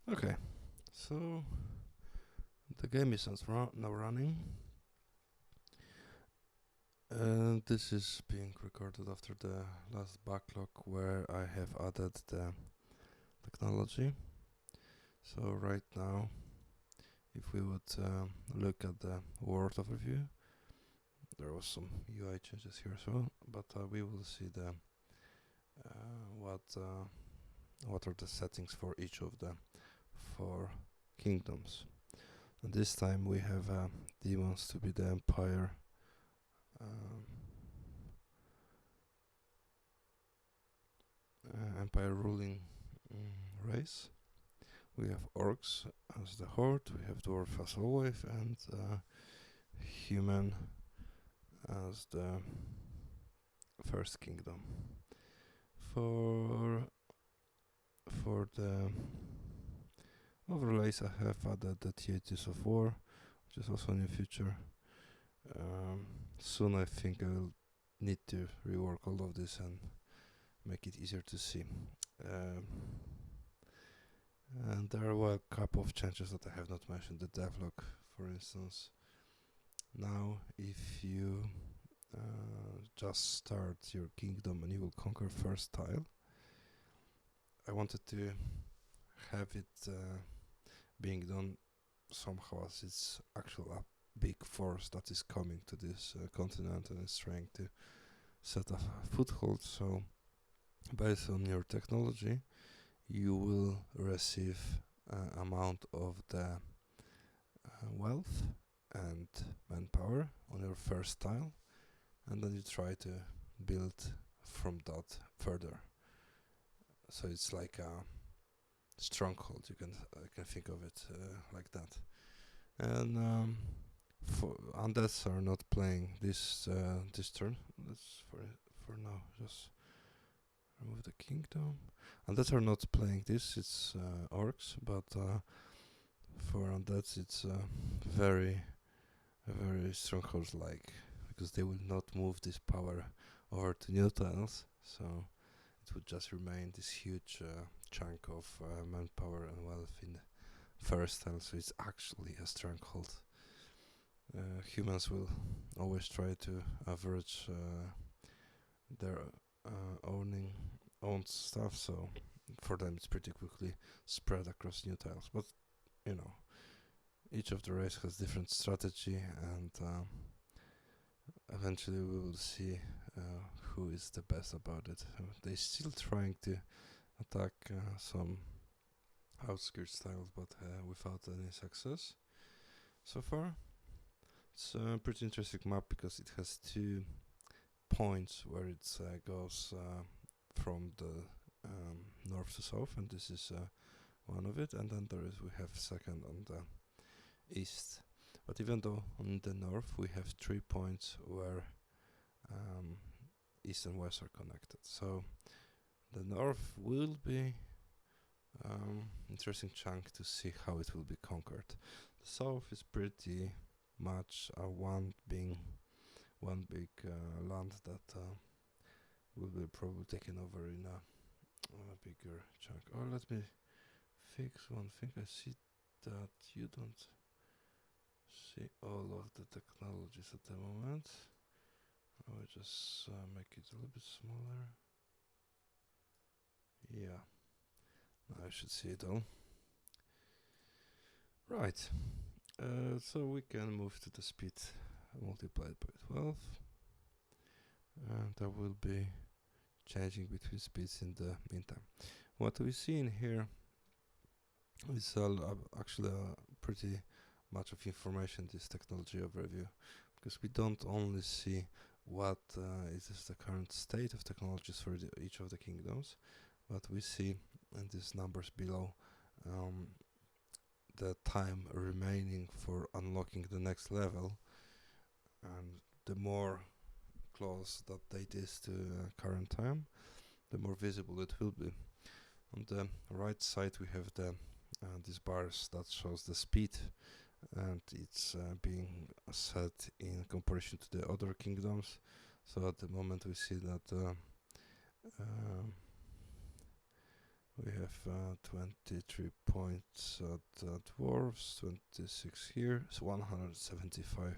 Okay, so the game is now running, and this is being recorded after the last backlog where I have added the technology. So right now, if we would look at the word overview, there was some UI changes here as well, but we will see the what are the settings for each of the 4 kingdoms. And this time we have demons to be the empire, um, empire ruling race. We have orcs as the horde, we have dwarf as Wolf, and human as the first kingdom. For the overlays, I have added the deities of war, which is also a new feature. Soon I think I will need to rework all of this and make it easier to see. And there were a couple of changes that I have not mentioned. The devlog, for instance. Now, if you just start your kingdom and you will conquer first tile, I wanted to have it being done somehow as it's actually a big force that is coming to this continent and is trying to set a foothold. So, based on your technology, you will receive amount of the wealth and manpower on your first tile, and then you try to build from that further. So it's like a stronghold. You can think of it like that. And for undeads are not playing this turn. Let's for now just remove the kingdom. Undeads are not playing this. It's orcs, but for undeads it's very stronghold-like, because they will not move this power over to new tiles. So it would just remain this huge chunk of manpower and wealth in the first tile. So it's actually a stronghold. Humans will always try to average their own stuff, so for them it's pretty quickly spread across new tiles. But you know, each of the race has different strategy, and eventually we will see who is the best about it. They're still trying to attack some outskirts tiles, but without any success so far. It's a pretty interesting map because it has 2 points where it goes from the north to south, and this is one of it, and then we have second on the east. But even though on the north we have 3 points where east and west are connected, so the north will be interesting chunk to see how it will be conquered. The south is pretty much one big land that will be probably taken over in a bigger chunk. Oh, let me fix one thing. I see that you don't see all of the technologies at the moment. I will just make it a little bit smaller. Yeah, now I should see it all. Right, so we can move to the speed multiplied by 12, and there will be changing between speeds in the meantime. What we see in here is actually pretty much of information, this technology overview, because we don't only see what is the current state of technologies for each of the kingdoms, but we see in these numbers below the time remaining for unlocking the next level, and the more close that date is to current time, the more visible it will be. On the right side we have the these bars that shows the speed, and it's being set in comparison to the other kingdoms. So at the moment we see that We have 23 points at dwarves, 26 here, so 175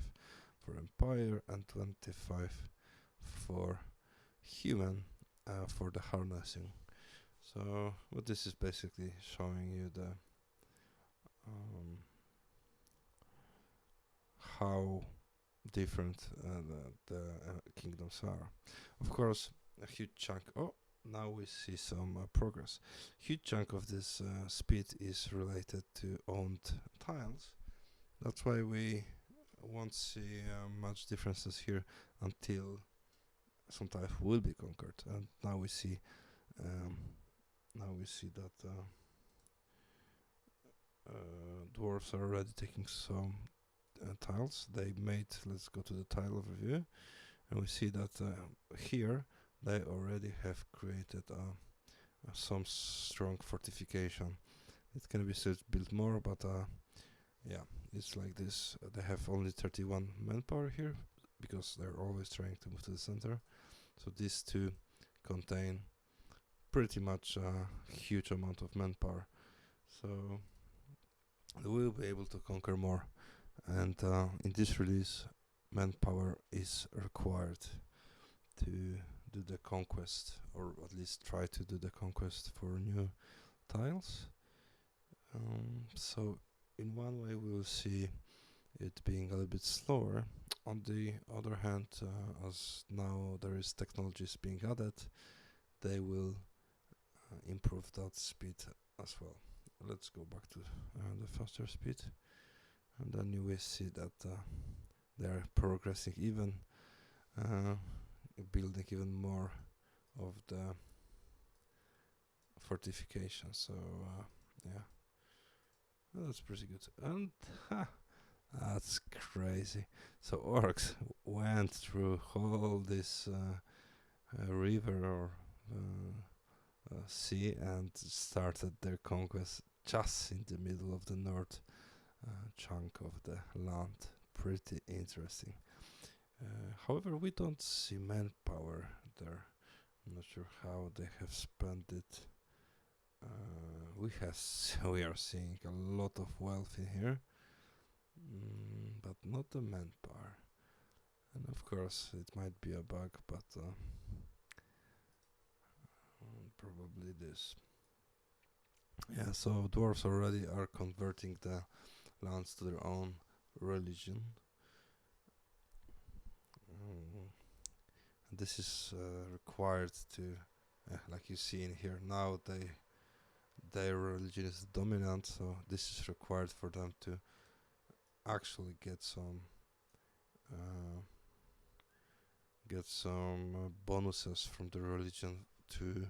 for empire, and 25 for human for the harnessing. So what this is basically showing you the how different the kingdoms are. Of course, a huge chunk. Oh, now we see some progress. Huge chunk of this speed is related to owned tiles. That's why we won't see much differences here until some tiles will be conquered. And now we see that dwarves are already taking some tiles. They made. Let's go to the tile overview, and we see that here they already have created some strong fortification. It can be still built more, but yeah, it's like this. They have only 31 manpower here because they're always trying to move to the center. So these two contain pretty much a huge amount of manpower. So we'll be able to conquer more. And in this release, manpower is required to do the conquest, or at least try to do the conquest for new tiles. So in one way we will see it being a little bit slower. On the other hand, as now there is technologies being added, they will improve that speed as well. Let's go back to the faster speed, and then you will see that they are progressing even, building even more of the fortification. So yeah, that's pretty good. And that's crazy. So orcs went through all this river or sea and started their conquest just in the middle of the north chunk of the land. Pretty interesting. However, we don't see manpower there. I'm not sure how they have spent it. We are seeing a lot of wealth in here, but not the manpower. And of course, it might be a bug, but probably this. Yeah, so dwarves already are converting the lands to their own religion. And this is required to, like you see in here now, their religion is dominant, so this is required for them to actually get some bonuses from the religion to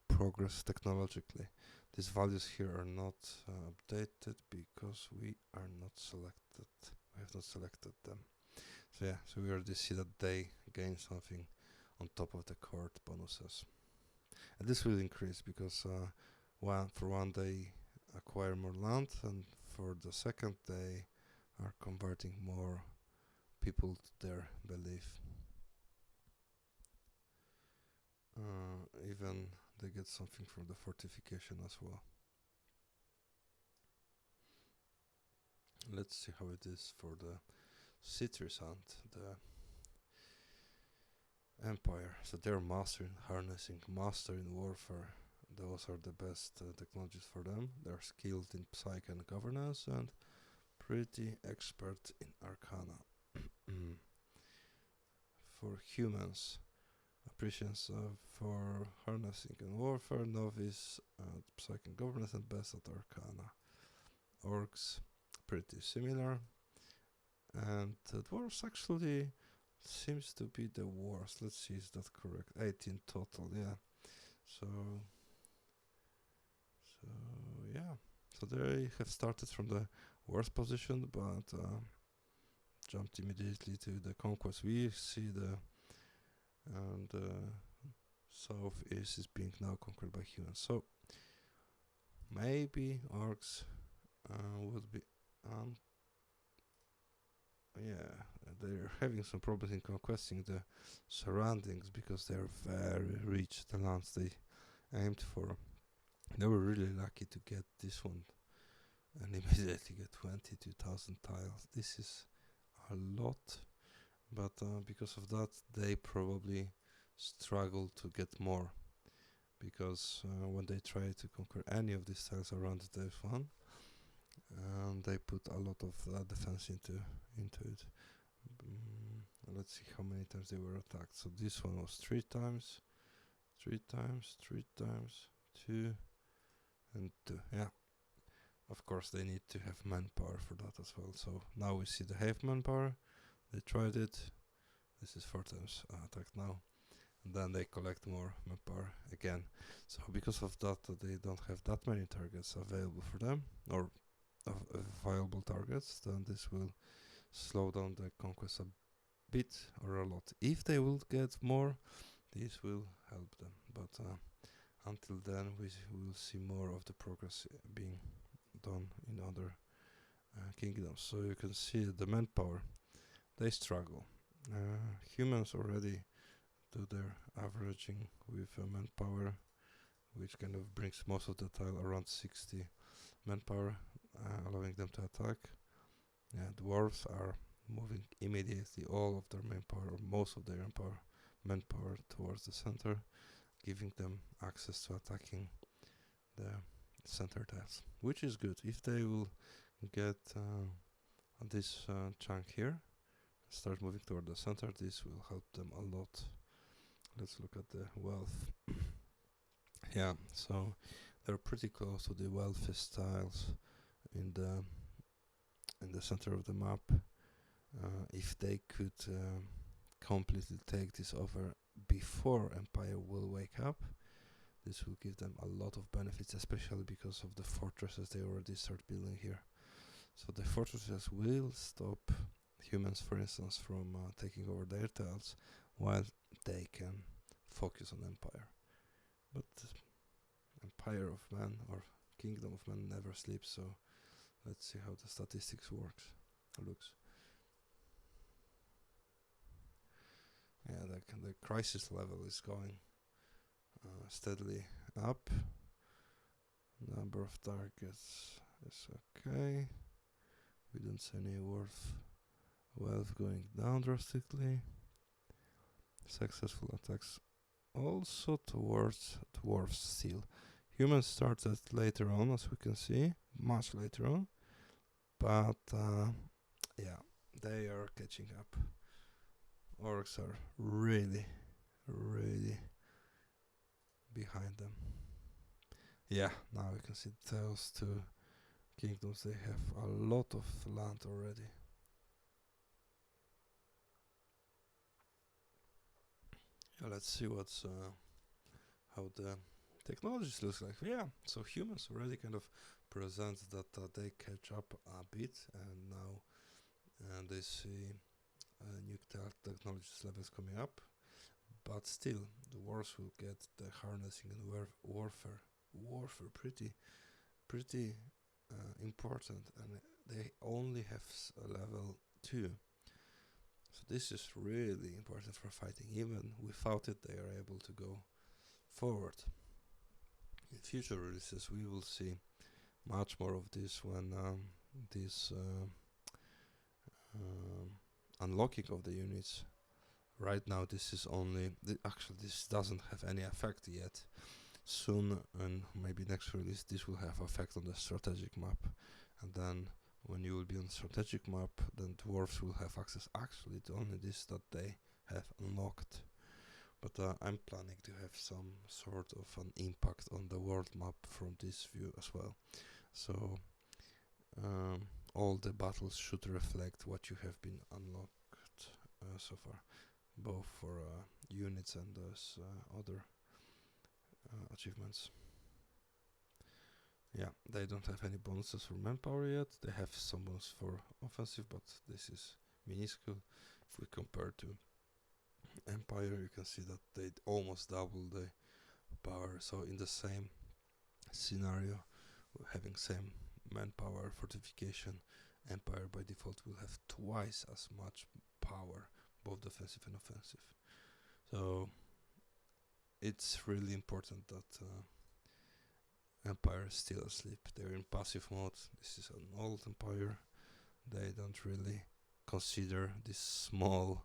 progress technologically. These values here are not updated because we are not selected. We have not selected them. So yeah, so we already see that they gain something on top of the court bonuses, and this will increase because for one they acquire more land, and for the second they are converting more people to their belief. Even they get something from the fortification as well. Let's see how it is for the cities and the empire. So they're master in harnessing, master in warfare. Those are the best technologies for them. They're skilled in psych and governance and pretty expert in arcana. For humans, appreciation for harnessing and warfare, novice at psych and governance, and best at arcana. Orcs, pretty similar. And dwarves actually seems to be the worst. Let's see, is that correct? 18 total, yeah. So yeah. So they have started from the worst position, but jumped immediately to the conquest. We see the southeast is being now conquered by humans. So maybe orcs would be yeah, they're having some problems in conquesting the surroundings because they're very rich, the lands they aimed for. They were really lucky to get this one and immediately get 22,000 tiles. This is a lot, but because of that, they probably struggle to get more. Because when they try to conquer any of these tiles around the F1, they put a lot of defense into it. Let's see how many times they were attacked. So this one was 3 times, 3 times, 3 times, 2 and 2. Yeah, of course they need to have manpower for that as well. So now we see they have manpower. They tried it. This is 4 times attacked now. And then they collect more manpower again. So because of that, they don't have that many targets available for them, or viable targets, then this will slow down the conquest a bit or a lot. If they will get more, this will help them. But until then, we will see more of the progress being done in other kingdoms. So you can see the manpower, they struggle. Humans already do their averaging with manpower, which kind of brings most of the tile around 60 manpower, allowing them to attack. Yeah, dwarves are moving immediately all of their manpower, or most of their manpower towards the center, giving them access to attacking the center tiles, which is good. If they will get this chunk here, start moving toward the center, this will help them a lot. Let's look at the wealth. Yeah, so they're pretty close to the wealthiest tiles in the center of the map. If they could completely take this over before Empire will wake up, this will give them a lot of benefits, especially because of the fortresses they already start building here. So the fortresses will stop humans, for instance, from taking over their tiles, while they can focus on Empire. But Empire of Man, or Kingdom of Man, never sleeps, so let's see how the statistics looks. Yeah, the crisis level is going steadily up. Number of targets is okay. We don't see any wealth going down drastically. Successful attacks also towards dwarves still. Humans started later on, as we can see, much later on. But yeah, they are catching up. Orcs are really behind them. Yeah, now we can see those two kingdoms, they have a lot of land already. Yeah, let's see how the technologies looks like. Yeah, so humans already kind of present that they catch up a bit, and now they see new technologies levels coming up. But still, the wars will get the harnessing and warfare pretty important, and they only have level 2. So this is really important for fighting. Even without it, they are able to go forward. In future releases, we will see much more of this when this unlocking of the units. Right now, this is only actually this doesn't have any effect yet. Soon, and maybe next release, this will have effect on the strategic map, and then when you will be on strategic map, then dwarves will have access actually to only this that they have unlocked. But I'm planning to have some sort of an impact on the world map from this view as well. So all the battles should reflect what you have been unlocked so far, both for units and those other achievements. Yeah, they don't have any bonuses for manpower yet. They have some bonus for offensive, but this is minuscule. If we compare to Empire, you can see that they almost double the power. So in the same scenario, having same manpower fortification, Empire by default will have twice as much power, both defensive and offensive. So it's really important that Empire is still asleep. They're in passive mode. This is an old empire. They don't really consider these small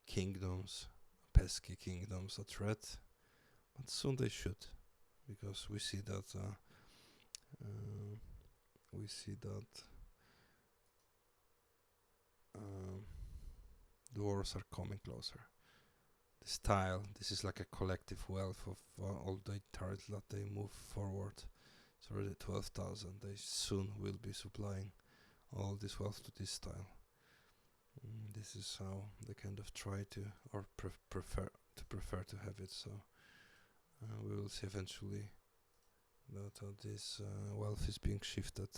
kingdoms, pesky kingdoms, a threat. But soon they should, because we see that the wars are coming closer. This tile, this is like a collective wealth of all the tiles that they move forward. It's already 12,000. They soon will be supplying all this wealth to this tile. This is how they kind of try to, or prefer to have it. So we will see eventually that this wealth is being shifted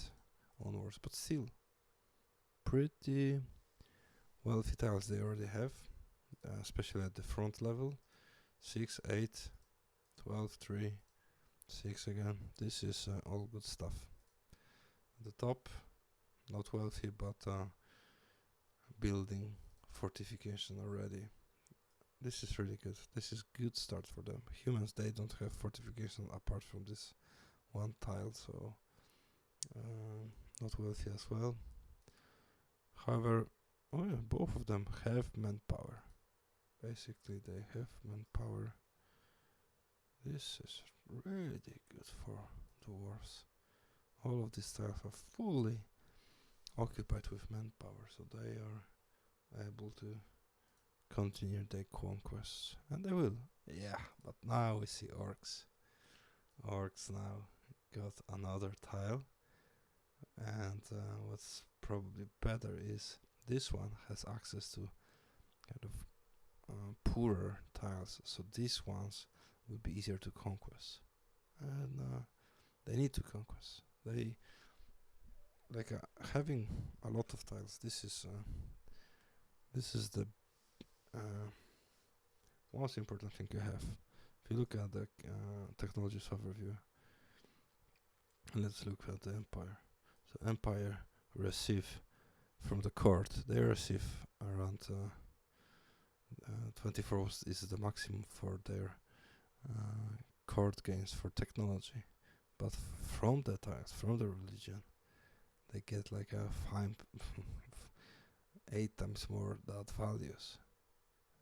onwards, but still pretty wealthy tiles they already have, especially at the front level. 6, 8, 12, 3, 6 again. This is all good stuff. At the top, not wealthy, but building fortification already. This is really good. This is good start for them. Humans, they don't have fortification apart from this one tile, so not wealthy as well. However, both of them have manpower. Basically, they have manpower. This is really good for dwarves. All of these tiles are fully occupied with manpower, so they are able to continue their conquests, and they will. Yeah, but now we see orcs. Orcs now got another tile, and what's probably better is this one has access to kind of poorer tiles, so these ones will be easier to conquest, and they need to conquest. They like having a lot of tiles. This is the most important thing you have. If you look at the technologies overview, let's look at the empire. So empire receive from the court. They receive around 24 is the maximum for their court gains for technology, but from the tiles, from the religion, they get like a 8 times more that values,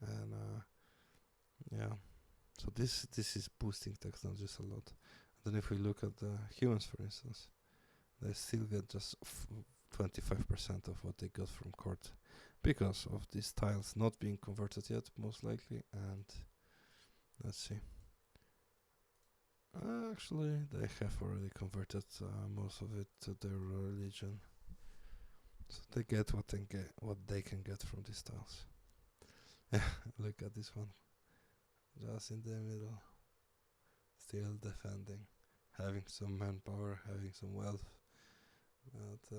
and yeah. So this is boosting technologies a lot. And then if we look at the humans, for instance, they still get just 25% of what they got from court, because of these tiles not being converted yet, most likely. And let's see. Actually, they have already converted most of it to their religion, so they get what they can get from these tiles. Look at this one, just in the middle, still defending, having some manpower, having some wealth, but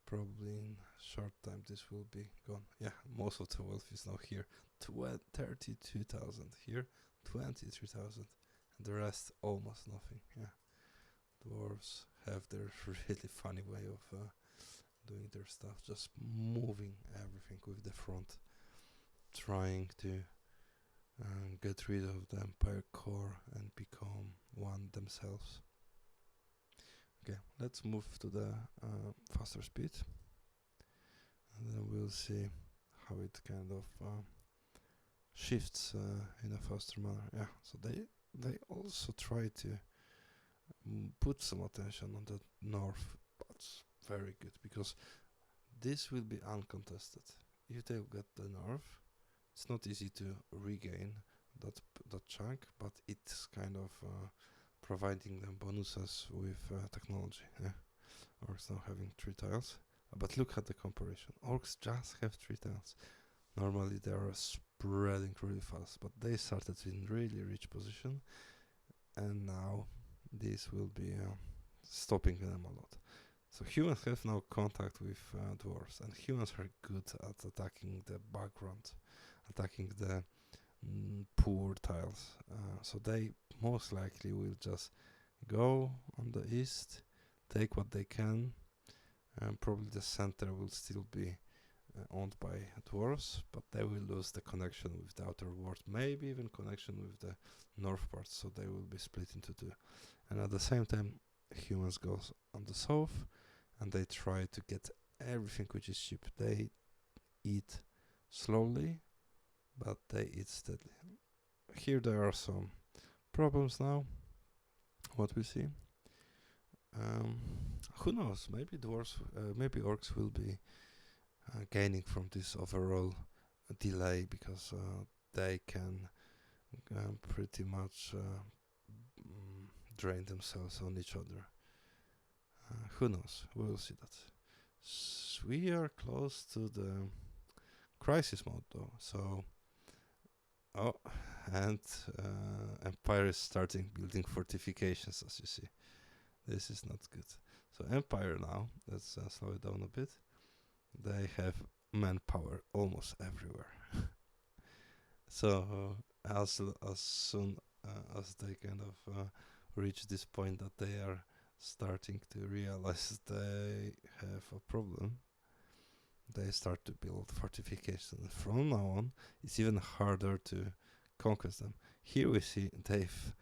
probably in short time this will be gone. Yeah, most of the wealth is now here. 32,000 here, 23,000, and the rest almost nothing. Yeah, dwarves have their really funny way of doing their stuff, just moving everything with the front, trying to get rid of the empire core and become one themselves. Okay, let's move to the faster speed, and then we'll see how it kind of shifts in a faster manner. Yeah, so they also try to put some attention on the north, but very good, because this will be uncontested. If they get the north, it's not easy to regain that chunk, but it's kind of providing them bonuses with technology. Yeah, orcs now having 3 tiles, but look at the comparison. Orcs just have 3 tiles. Normally they are spreading really fast, but they started in really rich position, and now this will be stopping them a lot. So humans have now contact with dwarves, and humans are good at attacking the background, attacking the poor tiles. So they most likely will just go on the east, take what they can, and probably the center will still be owned by dwarves, but they will lose the connection with the outer world, maybe even connection with the north part, so they will be split into two. And at the same time, humans goes on the south, and they try to get everything which is cheap. They eat slowly, but they eat steadily. Here there are some problems now. What we see. Um, who knows? Maybe dwarves, maybe orcs will be gaining from this overall delay, because they can pretty much drain themselves on each other. Who knows? We'll see that. We are close to the crisis mode though, so and Empire is starting building fortifications, as you see. This is not good. So Empire now, let's slow it down a bit. They have manpower almost everywhere. So as soon as they kind of reach this point that they are starting to realize they have a problem, they start to build fortifications. From now on, it's even harder to conquer them. Here we see they've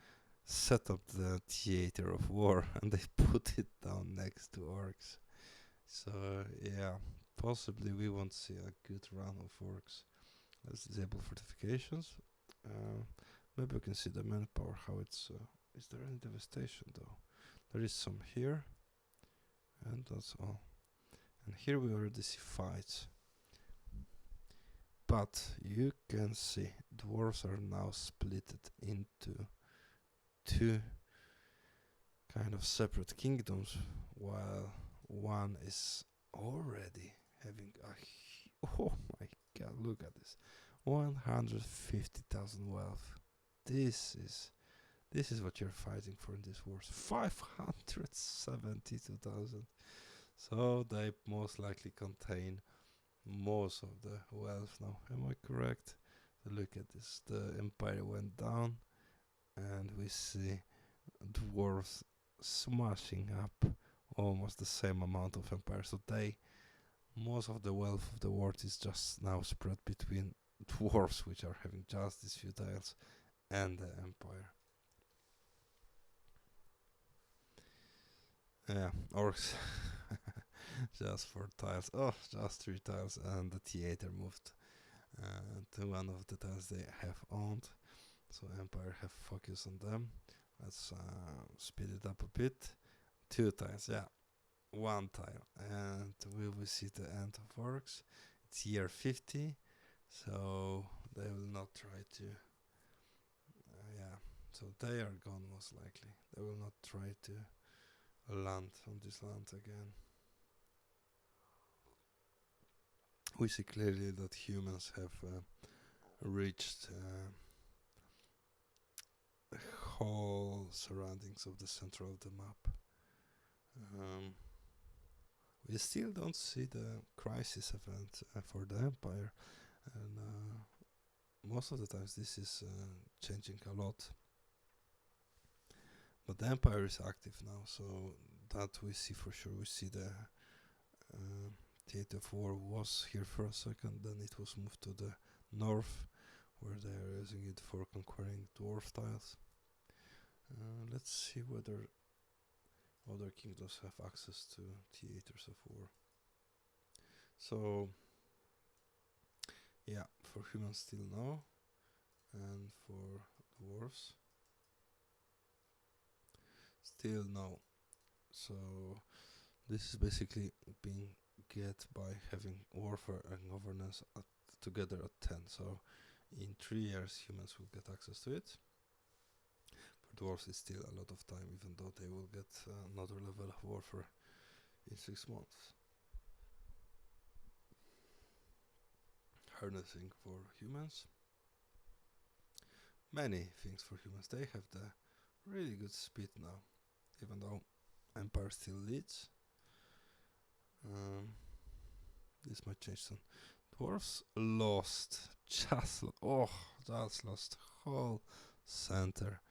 set up the theater of war and they put it down next to orcs. So yeah, possibly we won't see a good run of orcs. Let's disable fortifications. Maybe we can see the manpower, how it's... is there any devastation though? There is some here, and that's all. And here we already see fights. But you can see dwarves are now split into two kind of separate kingdoms, while one is already having a... oh my god, look at this. 150,000 wealth. This is what you're fighting for in this wars. 572,000. So they most likely contain most of the wealth now. Am I correct? So look at this. The empire went down, and we see dwarves smashing up almost the same amount of empire. So most of the wealth of the world is just now spread between dwarves, which are having just these few tiles, and the empire. Yeah, orcs. Just 4 tiles. Oh, just 3 tiles, and the theater moved to one of the tiles they have owned. So Empire have focus on them. Let's speed it up a bit. 2 tiles, yeah. 1 tile, and we will see the end of orcs. It's year 50, so they will not try to... yeah, so they are gone most likely. They will not try to land on this land again. We see clearly that humans have reached the whole surroundings of the center of the map. We still don't see the crisis event for the Empire, and most of the times this is changing a lot. But the Empire is active now, so that we see for sure. We see the theater of war was here for a second, then it was moved to the north, where they are using it for conquering dwarf tiles. Let's see whether other kingdoms have access to theaters of war. So yeah, for humans still no, and for dwarves still no. So this is basically being get by having warfare and governance together at 10. So in 3 years humans will get access to it. For dwarves it's still a lot of time, even though they will get another level of warfare in 6 months. Harnessing for humans. Many things for humans. They have the really good speed now, even though Empire still leads. This might change soon. Dwarves lost. Just lost whole center.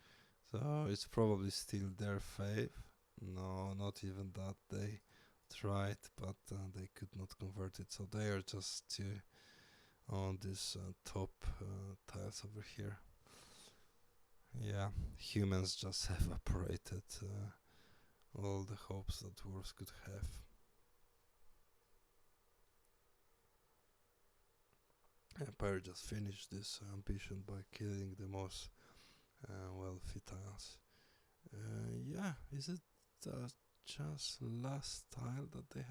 So it's probably still their fave. No, not even that. They tried, but they could not convert it. So they are just two on this top tiles over here. Yeah, humans just evaporated all the hopes that dwarves could have. Empire just finished this ambition by killing the most wealthy tiles. Yeah, is it just last tile that they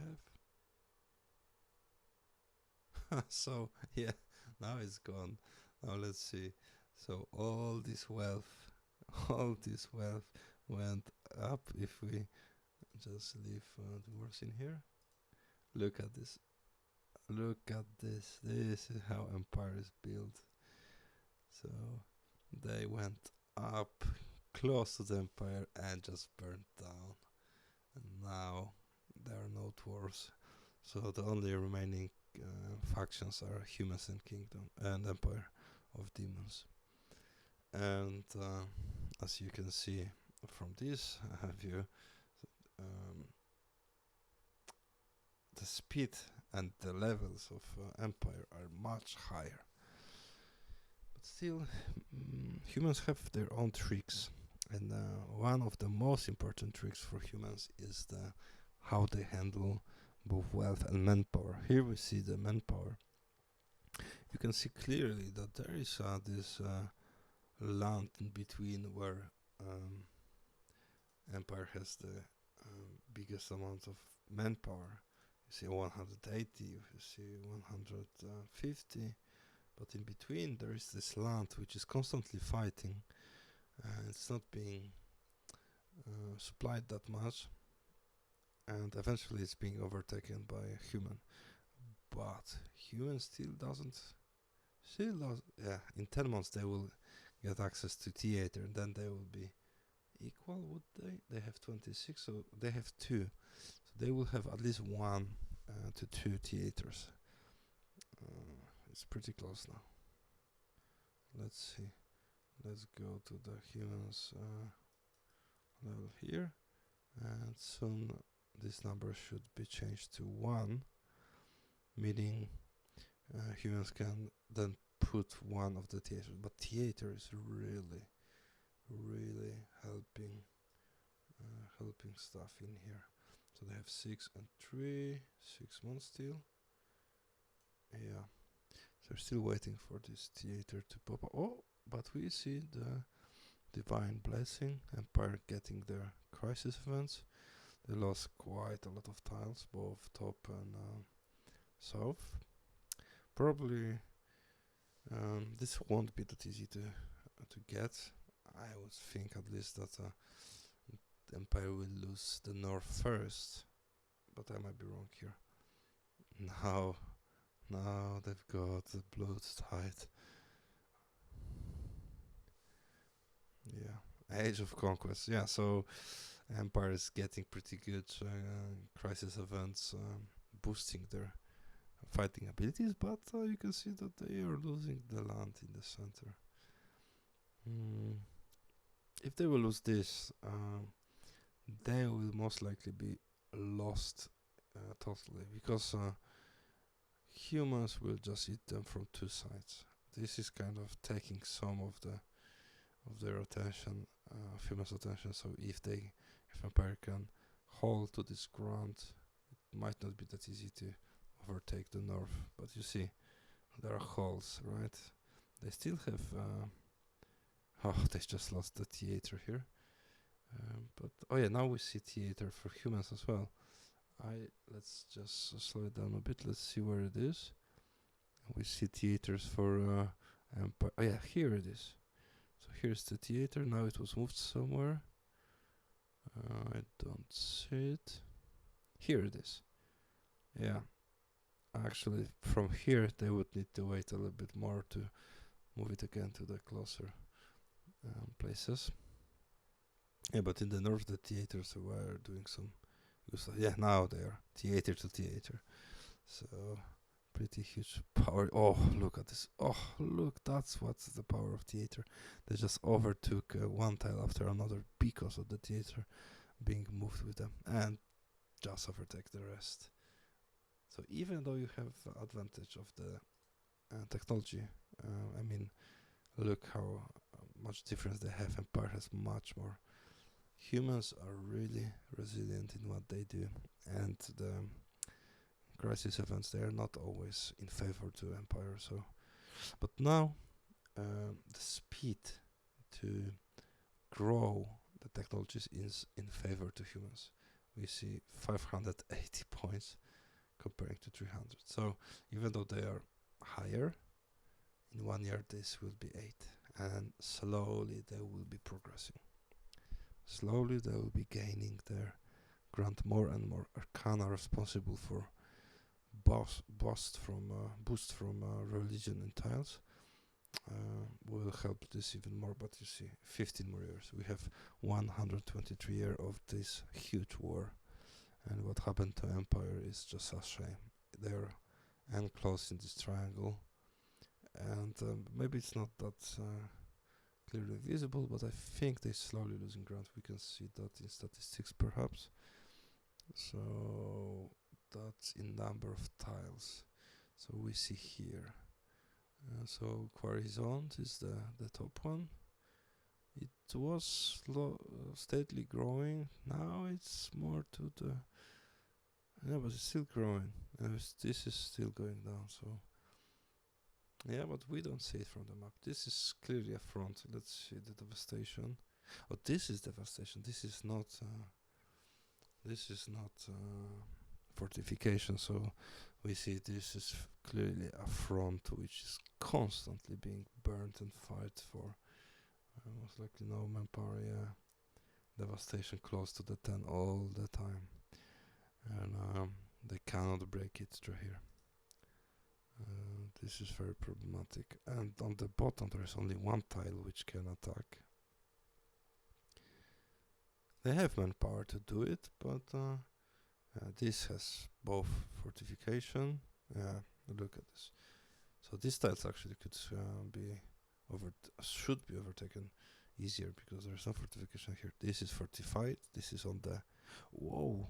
have? So yeah, now it's gone. Now let's see. So all this wealth, all this wealth went up if we just leave dwarves in here. Look at this. Look at this. This is how empire is built. So they went up close to the empire and just burned down. And now there are no dwarves. So the only remaining factions are humans and kingdom and empire of demons. And as you can see from this view, um, the speed and the levels of empire are much higher. But still, humans have their own tricks, and one of the most important tricks for humans is how they handle both wealth and manpower. Here we see the manpower. You can see clearly that there is this land in between where empire has the biggest amount of manpower. You see 180, you see 150, but in between there is this land which is constantly fighting. It's not being supplied that much, and eventually it's being overtaken by a human. But human still doesn't. Yeah, in 10 months they will get access to theater, and then they will be equal, would they? They have 26, so they have 2. So they will have at least 1 to 2 theaters. It's pretty close now. Let's see. Let's go to the humans level here, and soon this number should be changed to 1, meaning humans can then put 1 of the theaters. But theater is really helping stuff in here. So they have 6 and 3, 6 months still. Yeah, so they're still waiting for this theater to pop up. Oh, but we see the divine blessing, empire getting their crisis events. They lost quite a lot of tiles, both top and south. Probably this won't be that easy to get. I would think at least that the empire will lose the north first, but I might be wrong here. Now they've got the blood tide. Yeah, Age of Conquest. Yeah, so empire is getting pretty good crisis events, boosting their fighting abilities, but you can see that they are losing the land in the center. If they will lose this, they will most likely be lost totally, because humans will just eat them from 2 sides. This is kind of taking some of their attention, humans' attention. So if empire can hold to this ground, it might not be that easy to overtake the north. But you see, there are holes, right? They still have. They just lost the theater here. But oh yeah, now we see theater for humans as well. Let's just slow it down a bit. Let's see where it is. We see theaters for empire. Oh yeah, here it is. So here's the theater. Now it was moved somewhere. I don't see it. Here it is. Yeah. Actually, from here they would need to wait a little bit more to move it again to the closer places. Yeah, but in the north the theaters were doing some good stuff. Yeah, now they are theater to theater. So pretty huge power. Oh, look at this. Oh, look, that's what's the power of theater. They just overtook one tile after another because of the theater being moved with them. And just overtake the rest. So even though you have advantage of the technology, I mean, look how much difference they have. Empire has much more. Humans are really resilient in what they do, and the crisis events, they are not always in favor to Empire. So, but now the speed to grow the technologies is in favor to humans. We see 580 points comparing to 300. So even though they are higher, in 1 year this will be 8, and slowly they will be progressing. Slowly they will be gaining their grant. More and more arcana responsible for boost from religion and tiles will help this even more. But you see, 15 more years. We have 123 years of this huge war, and what happened to Empire is just a shame. They're enclosed in this triangle, and maybe it's not that clearly visible, but I think they're slowly losing ground. We can see that in statistics, perhaps. So that's in number of tiles. So we see here. So Quarry Zones is the top one. It was steadily growing. Now it's more to the... Yeah, but it's still growing. This is still going down, so... Yeah, but we don't see it from the map. This is clearly a front. Let's see the devastation. Oh, this is devastation. This is not fortification. So we see this is clearly a front which is constantly being burnt and fight for. Most likely no manpower. Yeah, devastation close to the 10 all the time, and they cannot break it through here. This is very problematic. And on the bottom there is only one tile which can attack. They have manpower to do it, but this has both fortification. Yeah, look at this. So these tiles actually could should be overtaken easier because there's no fortification here. This is fortified. This is on the... Whoa!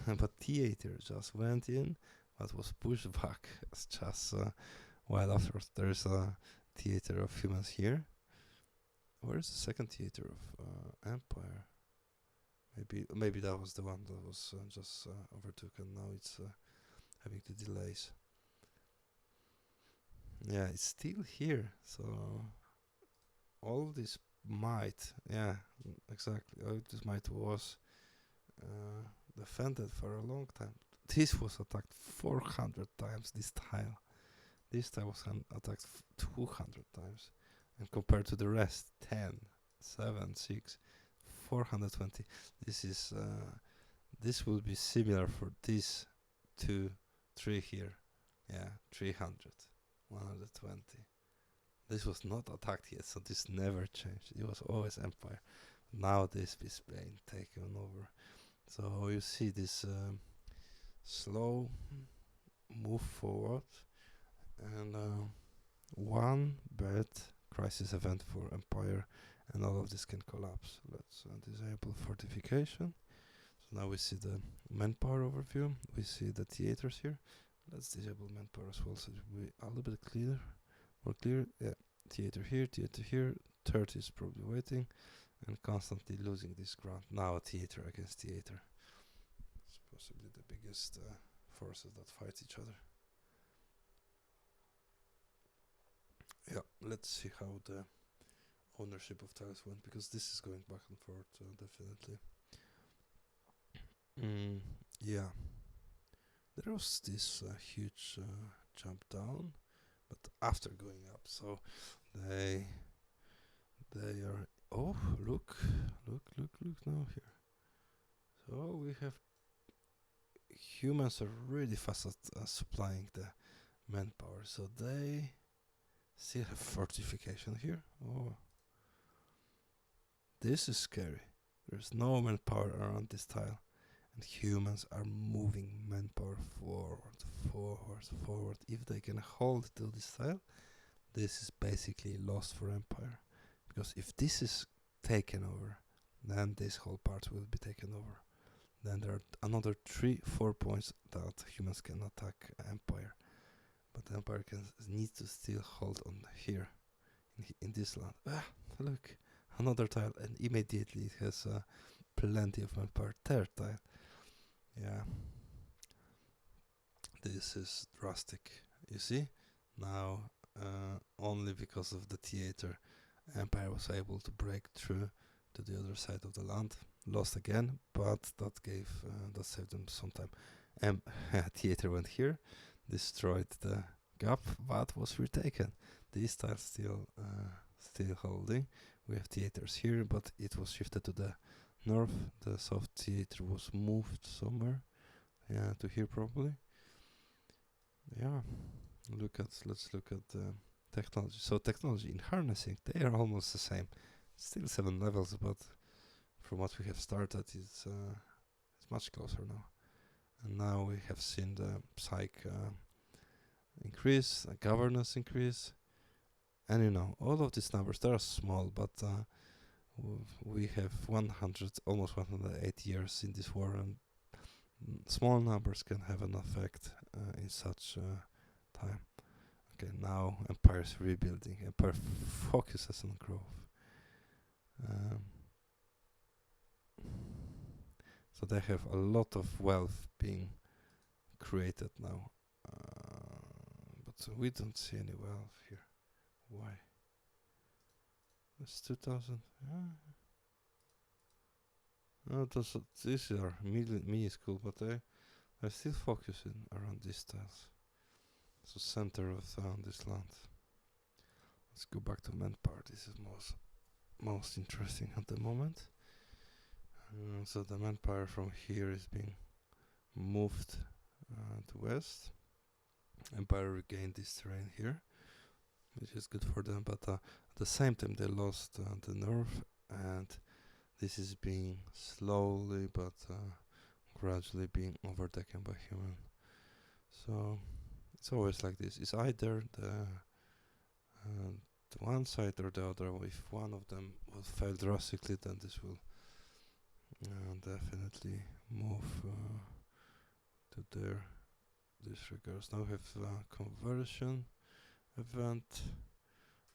But theater just went in, but was pushed back. It's just while afterwards. There's a theater of humans here. Where's the second theater of Empire? Maybe that was the one that was just overtook, and now it's having the delays. Yeah, it's still here. So all this might, yeah, exactly. All this might was defended for a long time. This was attacked 400 times. This tile was attacked 200 times, and compared to the rest, 10, 7, 6, 420. This will be similar for these 2, 3 here. Yeah, 300, 120. This was not attacked yet, so this never changed. It was always Empire. Now this is being taken over. So you see this slow move forward, and one bad crisis event for Empire, and all of this can collapse. Let's disable fortification. So now we see the manpower overview. We see the theaters here. Let's disable manpower as well, so it will be a little bit clearer, more clear. Yeah, theater here, 30 is probably waiting, and constantly losing this ground. Now theater against theater. It's possibly the biggest forces that fight each other. Yeah, let's see how the ownership of tiles went, because this is going back and forth definitely. Yeah, there was this huge jump down, but after going up, so they are... Oh, look now here. So we have... Humans are really fast at supplying the manpower, so they still have fortification here. Oh, this is scary. There's no manpower around this tile, and humans are moving manpower forward. If they can hold till this tile, this is basically lost for Empire, because if this is taken over, then this whole part will be taken over. Then there are another 3-4 points that humans can attack Empire, but the Empire needs to still hold on here in this land. Look, another tile, and immediately it has plenty of Empire. Third tile. Yeah, this is drastic. You see, now only because of the theater, Empire was able to break through to the other side of the land. Lost again, but that saved them some time. Theater went here, destroyed the gap, but was retaken. These tiles still holding. We have theaters here, but it was shifted to the north. The south theater was moved somewhere. Yeah, to here probably. Yeah. Let's look at technology. So technology in harnessing, they are almost the same. Still 7 levels, but from what we have started, it's much closer now. And now we have seen the psych increase, governance increase, and you know, all of these numbers, they are small, but we have 100, almost 108 years in this war, and small numbers can have an effect in such time. Okay, now Empire is rebuilding. Empire focuses on growth. So they have a lot of wealth being created now. But we don't see any wealth here. Why? It's 2000. No, these are minuscule, but they're still focusing around these tiles. So center of this land. Let's go back to manpower. This is most interesting at the moment. So the manpower from here is being moved to west. Empire regained this terrain here, which is good for them, but at the same time they lost the north, and this is being slowly but gradually being overtaken by human. So it's always like this. It's either the one side or the other. If one of them will fail drastically, then this will definitely move to their disregards. Now we have conversion event.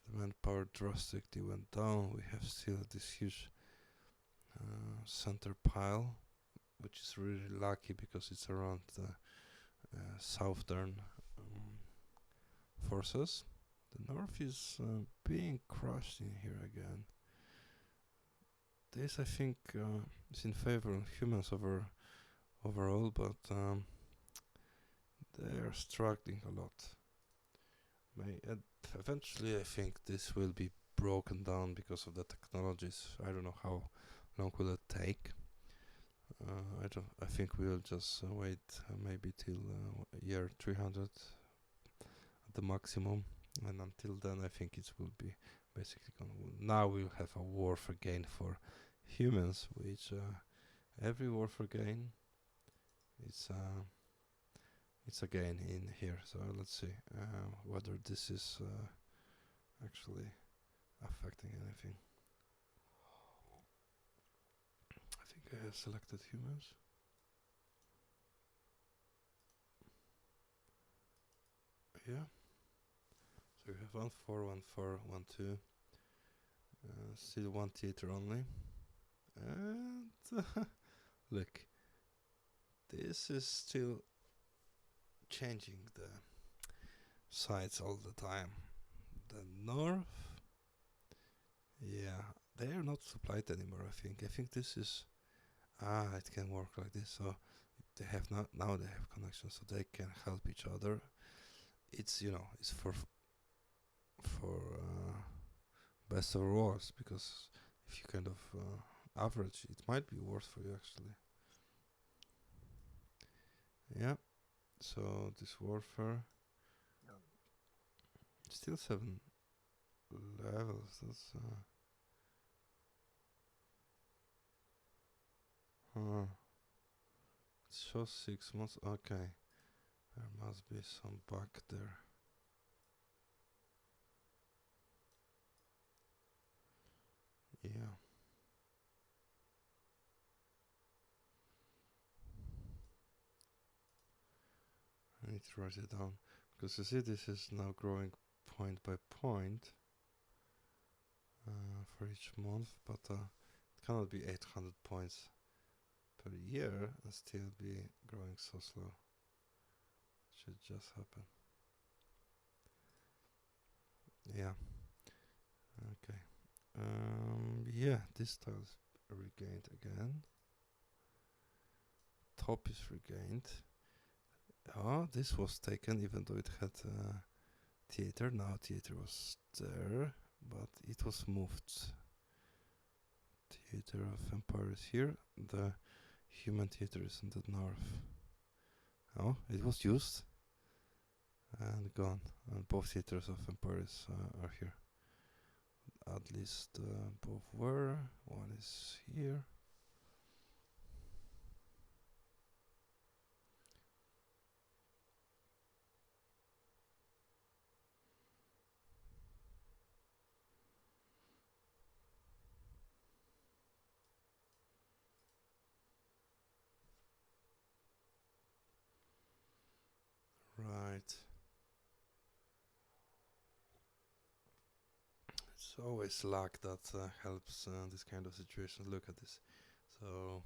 The manpower drastically went down. We have still this huge center pile, which is really lucky because it's around the southern forces. The north is being crushed in here again. This, I think, is in favor of humans overall, but they are struggling a lot. Eventually, I think this will be broken down because of the technologies. I don't know how long will it take. I think we'll just wait maybe till year 300 at the maximum, and until then, I think it will be basically gone. Now we'll have a war for gain for humans, which every war for gain, it's a gain in here. So let's see whether this is actually affecting anything. I think I have selected humans. Yeah. So we have 1 4, 1 4, 1 2. Still one theater only. And look, this is still changing the sides all the time. The north, yeah, they are not supplied anymore. I think this is it can work like this. So they have now they have connections, so they can help each other. It's it's for best of wars, because if you kind of average, it might be worse for you actually. Yeah. So this warfare, still 7 levels. That's it shows 6 months. Okay, there must be some bug there. Yeah. need to write it down, because you see this is now growing point by point for each month, but it cannot be 800 points per year and still be growing so slow. Should just happen. Yeah. Okay. Yeah, this tile is regained again. Top is regained. Oh, this was taken even though it had theater. Now theater was there, but it was moved. Theater of Empire is here. The human theater is in the north. Oh, it was used and gone. And both theaters of empires are here. At least both were. One is here. Right. It's always luck that helps this kind of situation. Look at this. So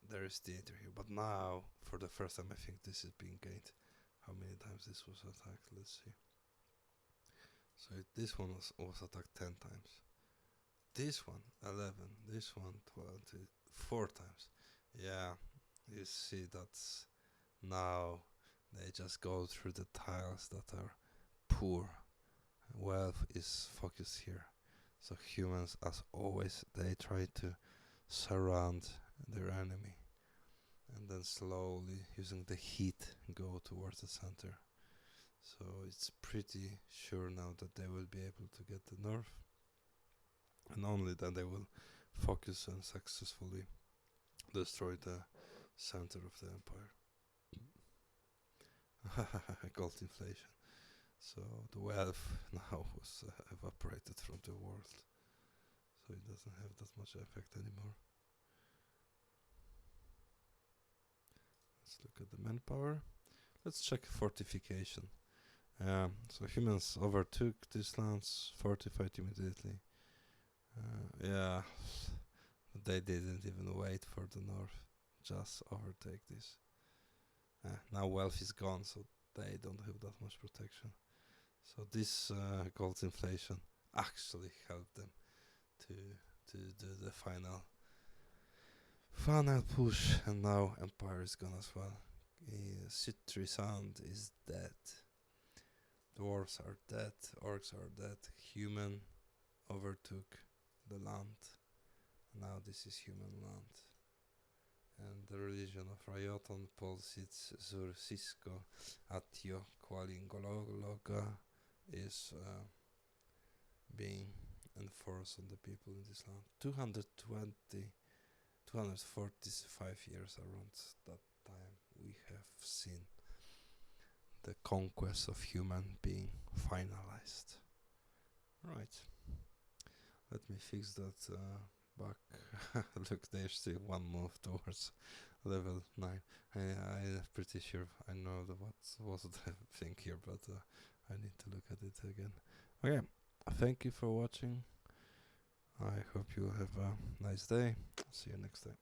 there is theater here, but now for the first time I think this is being gained. How many times this was attacked? Let's see. So this one was attacked 10 times. This one 11. This one 4 times. Yeah, you see that's now they just go through the tiles that are poor. Wealth is focused here. So humans, as always, they try to surround their enemy and then slowly, using the heat, go towards the center. So it's pretty sure now that they will be able to get the north, and only then they will focus and successfully destroy the center of the empire. Gold inflation. So the wealth now was evaporated from the world. So it doesn't have that much effect anymore. Let's look at the manpower. Let's check fortification. So humans overtook these lands, fortified immediately. Yeah, they didn't even wait for the north, just overtake this. Now wealth is gone, so they don't have that much protection. So this gold inflation actually helped them to do the final push, and now empire is gone as well. Citrisand is dead. Dwarves are dead, orcs are dead, human overtook the land. Now this is human land. And the religion of Rayoton, Polsitz, Zur, Sisko, Atio, Qualingologa is being enforced on the people in this land. 245 years around that time we have seen the conquest of human being finalized. Right. Let me fix that back. Look, there's still one move towards level 9. I'm pretty sure I know what was the thing here, but I need to look at it again. Okay, thank you for watching. I hope you have a nice day. See you next time.